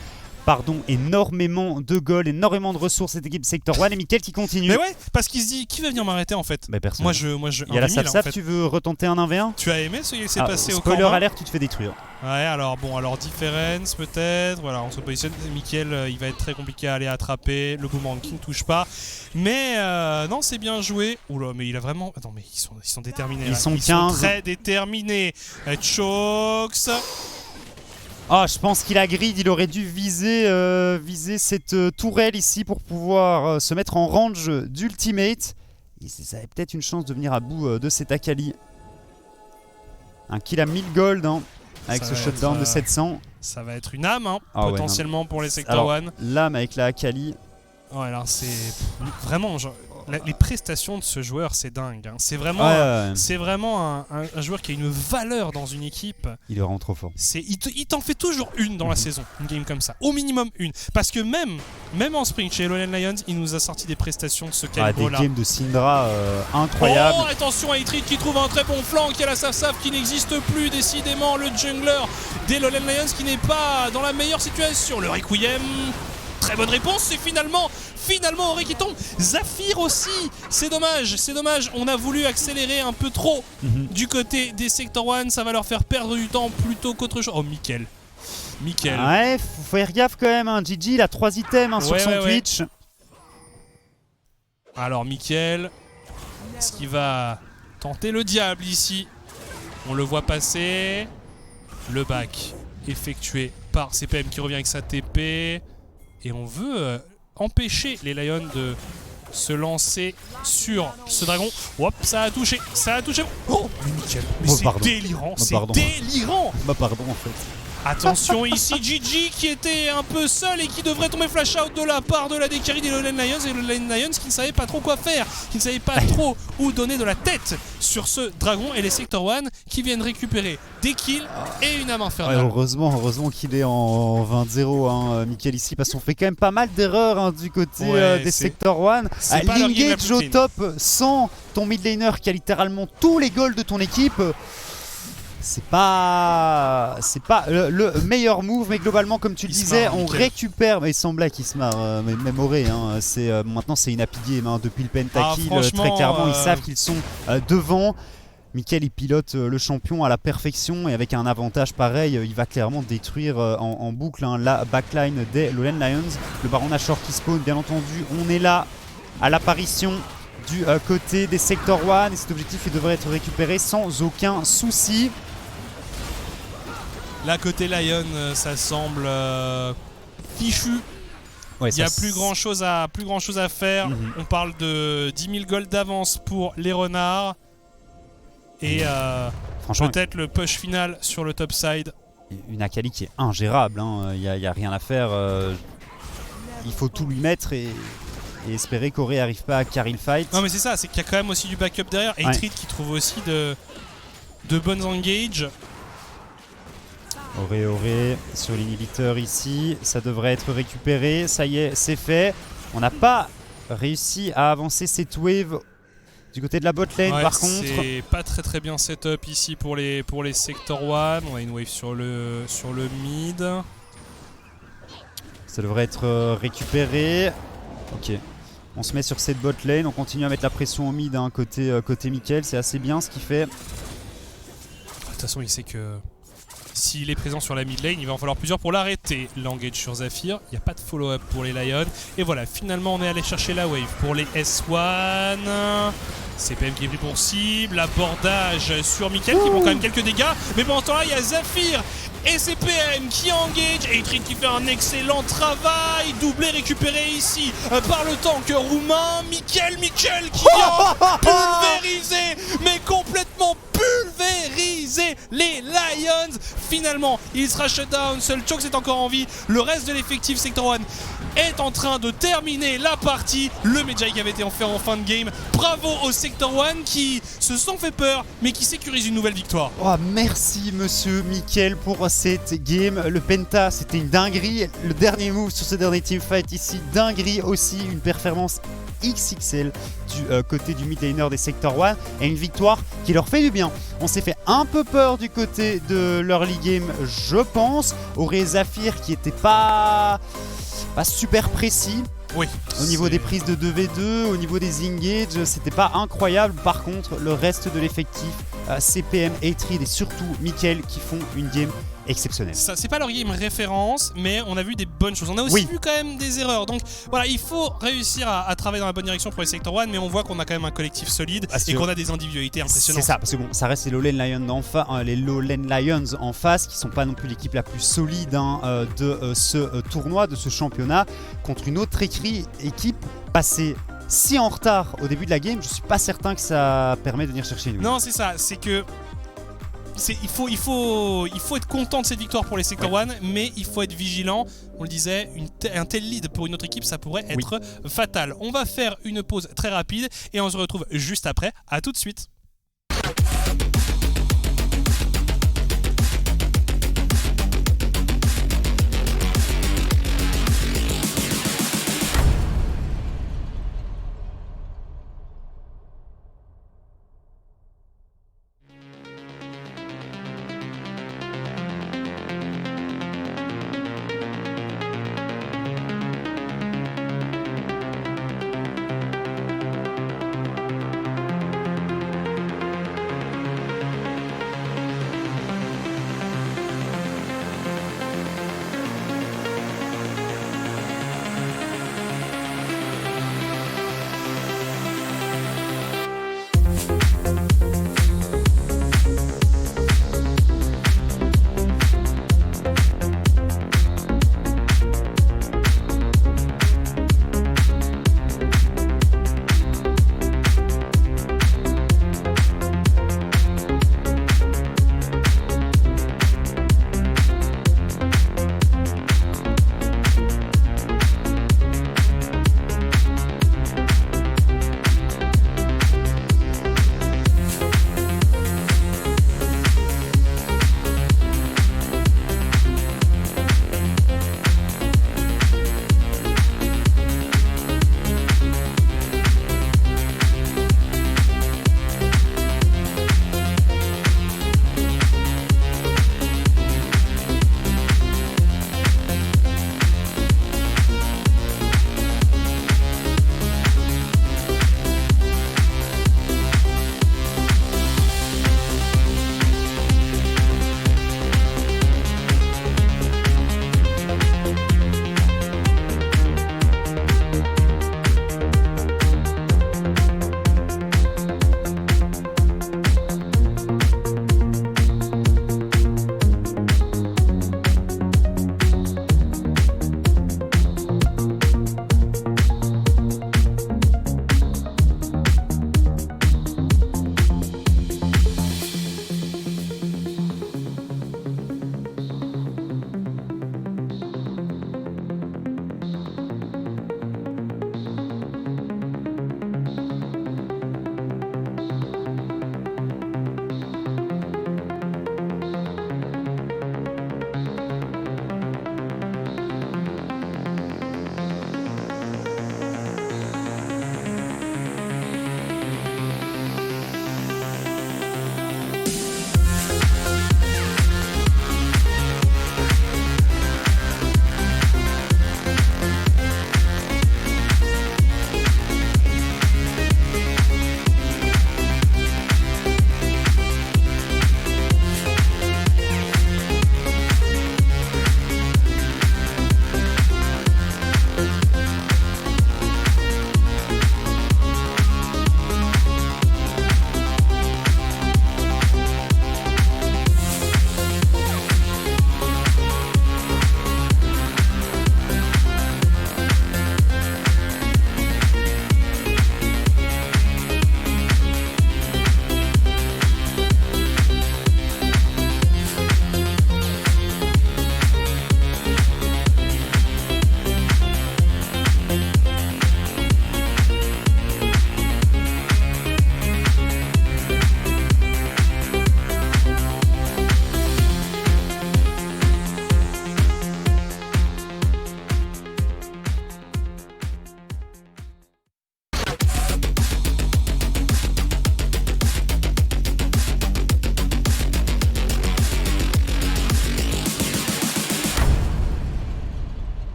énormément de gold, énormément de ressources cette équipe Sector 1 et Mickaël qui continue. Mais ouais, parce qu'il se dit qui va venir m'arrêter en fait. Personne. Moi je il y a la Saf, tu veux retenter un 1v1? Tu as aimé ce qui s'est passé au camp? Spoiler alert, tu te fais détruire. Ouais, alors difference peut-être, voilà, on se positionne. Mickaël, il va être très compliqué à aller attraper. Le boomerang qui ne touche pas. Mais non, c'est bien joué. Oula, mais il a vraiment. Non, mais ils sont déterminés. Ils sont très déterminés. Chokes. Je pense qu'il a grid, il aurait dû viser cette tourelle ici pour pouvoir se mettre en range d'ultimate. Ça avait peut-être une chance de venir à bout de cet Akali. Un kill à 1000 gold avec ce shutdown de 700. Ça va être une âme potentiellement pour les Sector 1. L'âme avec la Akali. Ouais, là c'est vraiment les prestations de ce joueur, c'est dingue. Hein. C'est vraiment, un joueur qui a une valeur dans une équipe. Il est vraiment trop fort. Il t'en fait toujours une dans la saison, une game comme ça. Au minimum une. Parce que même en spring, chez Lowland Lions, il nous a sorti des prestations de ce calibre-là. Des games de Syndra incroyables. Oh, attention à Hatred qui trouve un très bon flanc, qui a la Saf qui n'existe plus, décidément. Le jungler des Lowland Lions qui n'est pas dans la meilleure situation. Le Requiem, très bonne réponse, c'est finalement Auré qui tombe. Zafir aussi, c'est dommage, on a voulu accélérer un peu trop du côté des Sector 1, ça va leur faire perdre du temps plutôt qu'autre chose. Oh, Mickaël. Ouais, faut faire gaffe quand même, hein. Gigi, il a 3 items sur son Twitch. Alors Mickaël, est-ce qu'il va tenter le diable ici? On le voit passer. Le back effectué par CPM qui revient avec sa TP. Et on veut empêcher les Lions de se lancer sur ce dragon. Hop, ça a touché. Oh, mais Mickaël, c'est délirant, délirant. Pardon en fait. Attention ici, Gigi qui était un peu seul et qui devrait tomber flash out de la part de la Dekari des Lowland Lions, et le Lowland Lions qui ne savait pas trop quoi faire, qui ne savait pas trop où donner de la tête sur ce dragon, et les Sector 1 qui viennent récupérer des kills et une âme infernale. Ouais, heureusement qu'il est en 20-0, hein, Mickaël ici, parce qu'on fait quand même pas mal d'erreurs des côtés des Sector 1. L'engage au top sans ton mid laner qui a littéralement tous les goals de ton équipe. C'est pas le meilleur move, mais globalement, comme tu le disais, on récupère. Mais il semblait qu'il se marre, même Auré. Hein, maintenant, c'est une happy game. Hein, depuis le pentakill, très clairement, ils savent qu'ils sont devant. Mickaël, il pilote le champion à la perfection, et avec un avantage pareil, il va clairement détruire en boucle la backline des Lowland Lions. Le Baron Nashor qui spawn, bien entendu. On est là à l'apparition du côté des Sector 1, et cet objectif il devrait être récupéré sans aucun souci. Là, côté Lion, ça semble fichu. Ouais, il n'y a plus grand chose à faire. On parle de 10 000 gold d'avance pour les renards. Et peut-être le push final sur le top side. Une Akali qui est ingérable. Il n'y a rien à faire. Il faut tout lui mettre et espérer qu'Auré n'arrive pas à carry le fight. Non, mais c'est ça, c'est qu'il y a quand même aussi du backup derrière. Et Hatred qui trouve aussi de bonnes engages. Auré sur l'inhibiteur ici, ça devrait être récupéré, ça y est, c'est fait. On n'a pas réussi à avancer cette wave du côté de la bot lane, par contre. C'est pas très bien setup ici pour les Sector 1. On a une wave sur le mid. Ça devrait être récupéré. Ok, on se met sur cette bot lane, on continue à mettre la pression au mid, côté Mickaël, c'est assez bien ce qu'il fait. De toute façon, il sait que s'il est présent sur la mid lane, il va en falloir plusieurs pour l'arrêter. L'engage sur Zafir, il n'y a pas de follow-up pour les Lions. Et voilà, finalement on est allé chercher la wave pour les S1. CPM qui est pris pour cible, l'abordage sur Mickaël qui prend quand même quelques dégâts. Mais pendant ce temps là, il y a Zafir et CPM qui engage. Hatred qui fait un excellent travail. Doublé récupéré ici par le tank roumain. Mickaël qui vient pulvériser, mais complètement pulvériser les Lions. Finalement, il sera shutdown. Seul Chokes est encore en vie. Le reste de l'effectif Sector 1 est en train de terminer la partie. Le Medjay qui avait été fait en fin de game. Bravo aux Sector 1 qui se sont fait peur, mais qui sécurisent une nouvelle victoire. Oh, merci monsieur Mickaël pour cette game. Le Penta, c'était une dinguerie. Le dernier move sur ce dernier teamfight ici, dinguerie aussi. Une performance XXL du côté du mid laner des Sector 1, et une victoire qui leur fait du bien. On s'est fait un peu peur du côté de l'early game, je pense. Auré Zafir qui était pas super précis. Oui, au niveau des prises de 2v2, au niveau des engages, c'était pas incroyable. Par contre, le reste de l'effectif, CPM, Hatred et surtout Mickaël qui font une game exceptionnelle. Ça, c'est pas leur game référence, mais on a vu des bonnes choses. On a aussi vu quand même des erreurs. Donc voilà, il faut réussiir à travailler dans la bonne direction pour les Sector 1, mais on voit qu'on a quand même un collectif solide et qu'on a des individualités impressionnantes. C'est ça, parce que bon, ça reste les Lowland Lions en face, qui sont pas non plus l'équipe la plus solide de ce tournoi, de ce championnat, contre une autre équipe passée si en retard au début de la game. Je suis pas certain que ça permet de venir chercher nous. Non, c'est ça, c'est que il faut être content de cette victoire pour les Sector One, mais il faut être vigilant. On le disait, un tel lead pour une autre équipe, ça pourrait être fatal. On va faire une pause très rapide et on se retrouve juste après. À tout de suite.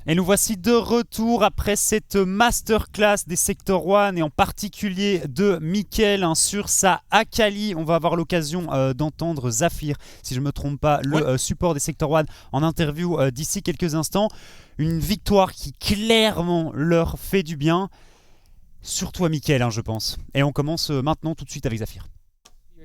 Et nous voici de retour après cette masterclass des Sector One et en particulier de Mickaël sur sa Akali. On va avoir l'occasion d'entendre Zafir, si je ne me trompe pas, le support des Sector One en interview d'ici quelques instants. Une victoire qui clairement leur fait du bien, surtout à Mickaël, je pense. Et on commence maintenant tout de suite avec Zafir.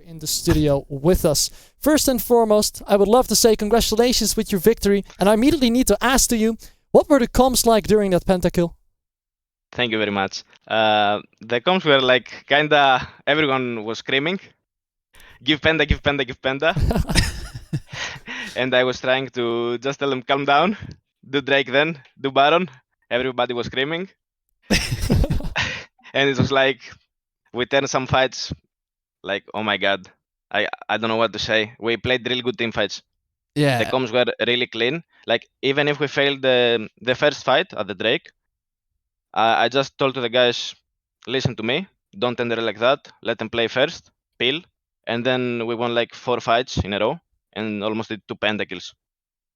In the studio with us. First and foremost, I would love to say congratulations with your victory, and I immediately need to ask to you, what were the comms like during that pentakill? Thank you very much. The comms were like kinda everyone was screaming, "Give Panda, give Panda, give Panda," and I was trying to just tell them calm down, do Drake then, do Baron. Everybody was screaming, and it was like we turned some fights like, oh my god, I don't know what to say. We played really good team fights. Yeah. The comms were really clean. Like even if we failed the first fight at the Drake, I just told to the guys, listen to me, don't enter like that, let them play first, peel, and then we won like 4 fights in a row and almost did 2 pentakills.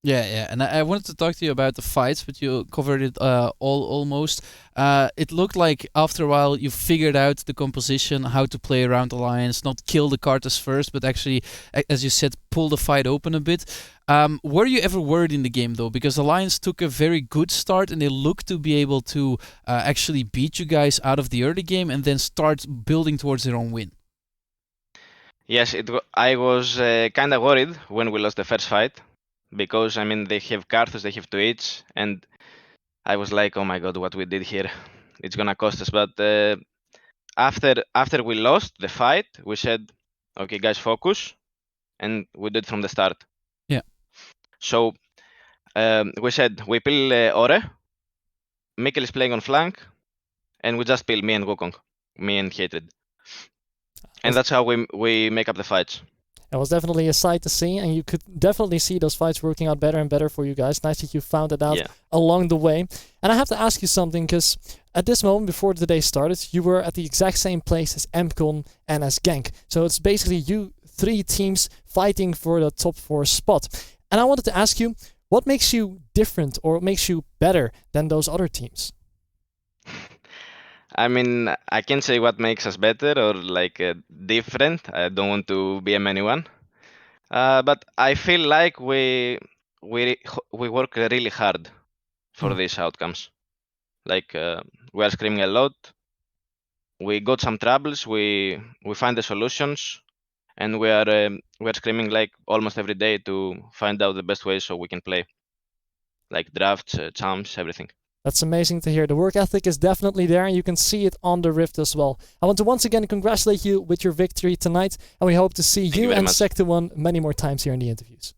Yeah, and I wanted to talk to you about the fights, but you covered it all almost. It looked like after a while you figured out the composition, how to play around Alliance, not kill the Carthus first, but actually, as you said, pull the fight open a bit. Were you ever worried in the game though? Because Alliance took a very good start and they looked to be able to actually beat you guys out of the early game and then start building towards their own win. Yes, I was kind of worried when we lost the first fight. Because I mean they have Carthus, they have 2 each, and I was like, oh my god, what we did here, it's gonna cost us. But after we lost the fight, we said, okay guys, focus, and we did from the start. Yeah. So we said we pill Ore, Mikkel is playing on flank, and we just pill me and Wukong, me and Hatred, and that's how we make up the fights. It was definitely a sight to see, and you could definitely see those fights working out better and better for you guys. Nice that you found it out along the way. And I have to ask you something, because at this moment, before the day started, you were at the exact same place as MCon and as Genk. So it's basically you 3 teams fighting for the top 4 spot. And I wanted to ask you, what makes you different or makes you better than those other teams? I mean, I can't say what makes us better or like different. I don't want to BM anyone, but I feel like we work really hard for these outcomes. Like we are screaming a lot. We got some troubles. We find the solutions, and we are screaming like almost every day to find out the best way so we can play, like drafts, champs, everything. That's amazing to hear. The work ethic is definitely there, and you can see it on the Rift as well. I want to once again congratulate you with your victory tonight, and we hope to see you and Sector 1 many more times here in the interviews.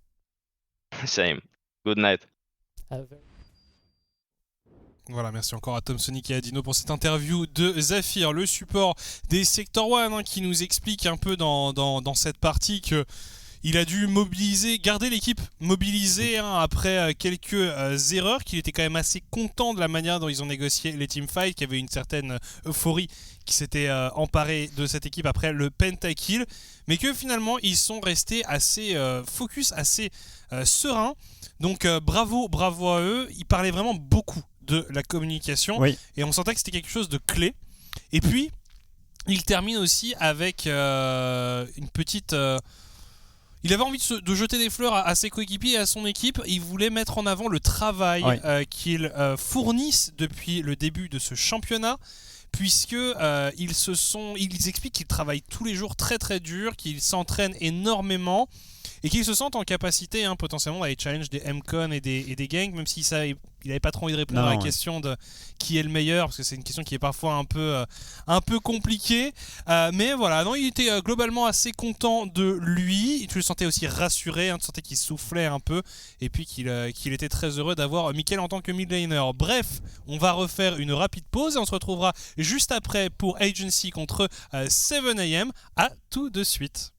Same. Good night. Voilà, merci encore à Tom Sonic et à Dino pour cette interview de Zafir, le support des Sector 1, qui nous explique un peu dans cette partie que il a dû garder l'équipe mobilisée après quelques erreurs, qu'il était quand même assez content de la manière dont ils ont négocié les teamfights, qu'il y avait une certaine euphorie qui s'était emparée de cette équipe après le pentakill, mais que finalement ils sont restés assez focus, assez sereins. Donc bravo à eux, ils parlaient vraiment beaucoup de la communication, et on sentait que c'était quelque chose de clé. Et puis, il termine aussi avec une petite... Il avait envie de jeter des fleurs à ses coéquipiers et à son équipe. Il voulait mettre en avant le travail qu'ils fournissent depuis le début de ce championnat, puisque ils expliquent qu'ils travaillent tous les jours très très dur, qu'ils s'entraînent énormément et qu'ils se sentent en capacité potentiellement d'aller challenge des MCon et des gangs, même si il n'avait pas trop envie de répondre à la question de qui est le meilleur, parce que c'est une question qui est parfois un peu compliquée. Mais voilà, non, il était globalement assez content de lui. Tu le sentais aussi rassuré, tu sentais qu'il soufflait un peu, et puis qu'il était très heureux d'avoir Mikkel en tant que mid laner. Bref, on va refaire une rapide pause et on se retrouvera juste après pour Agency contre 7am. À tout de suite.